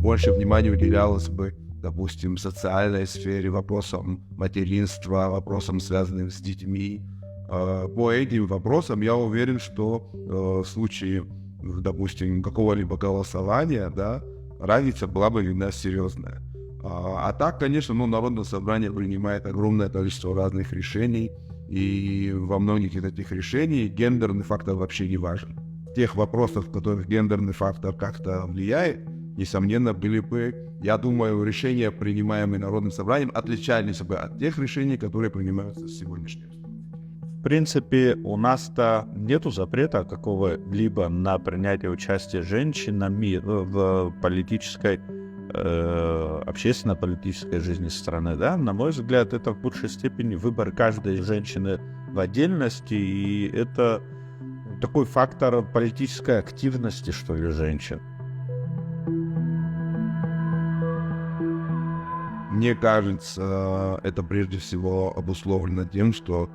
больше внимания уделялось бы, допустим, социальной сфере, вопросам материнства, вопросам, связанным с детьми. По этим вопросам я уверен, что в случае, допустим, какого-либо голосования, да, разница была бы видна серьезная. А так, конечно, Народное собрание принимает огромное количество разных решений, и во многих из этих решений гендерный фактор вообще не важен. Тех вопросов, в которых гендерный фактор как-то влияет, несомненно, были бы, я думаю, решения, принимаемые Народным собранием, отличались бы от тех решений, которые принимаются сегодняшним. В принципе, у нас-то нету запрета какого-либо на принятие участия женщинами в политической, общественно-политической жизни страны, да? На мой взгляд, это в большей степени выбор каждой женщины в отдельности, и это такой фактор политической активности, что ли, женщин. Мне кажется, это прежде всего обусловлено тем, что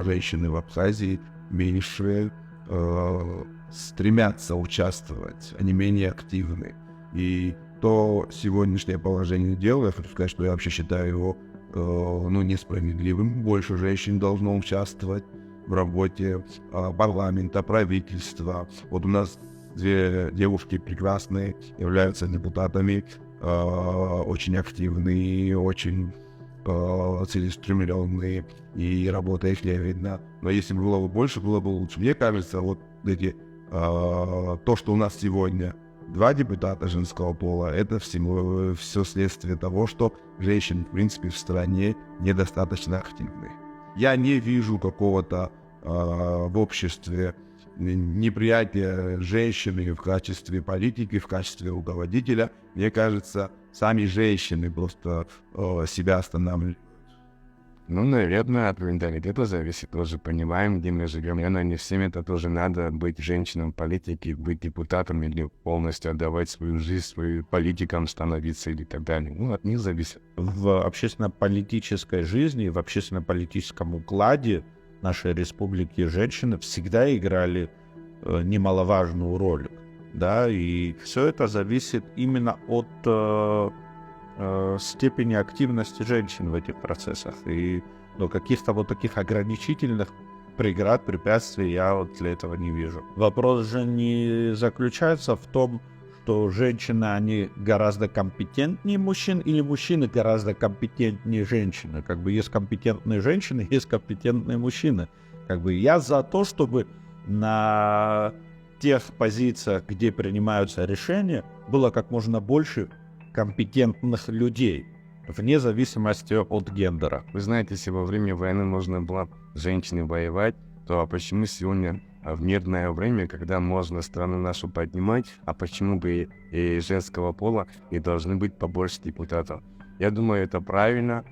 женщины в Абхазии меньше стремятся участвовать, они менее активны. И то сегодняшнее положение дел, я хочу сказать, что я вообще считаю его несправедливым. Больше женщин должно участвовать в работе парламента, правительства. Вот у нас две девушки прекрасные, являются депутатами, очень активные, очень целеустремленные, и работа их не видна. Но если бы было бы больше, было бы лучше. Мне кажется, вот то, что у нас сегодня 2 депутата женского пола, это все следствие того, что женщины, в принципе, в стране недостаточно активны. Я не вижу какого-то в обществе неприятия женщины в качестве политики, в качестве руководителя. Мне кажется, сами женщины просто себя останавливают. Наверное, от менталитета зависит, тоже понимаем, где мы живем. Наверное, не всем это тоже надо быть женщинам в политике, быть депутатом или полностью отдавать свою жизнь, своим политикам становиться или так далее. От них зависит. В общественно-политической жизни, в общественно-политическом укладе нашей республики женщины всегда играли немаловажную роль. Да, и все это зависит именно от степени активности женщин в этих процессах. И каких-то вот таких ограничительных преград, препятствий я вот для этого не вижу. Вопрос же не заключается в том, что женщины, они гораздо компетентнее мужчин, или мужчины гораздо компетентнее женщины. Есть компетентные женщины, есть компетентные мужчины. Я за то, чтобы на тех позициях, где принимаются решения, было как можно больше компетентных людей, вне зависимости от гендера. Вы знаете, если во время войны можно было женщине воевать, то почему сегодня в мирное время, когда можно страну нашу поднимать, а почему бы и женского пола не должны быть побольше депутатов? Я думаю, это правильно,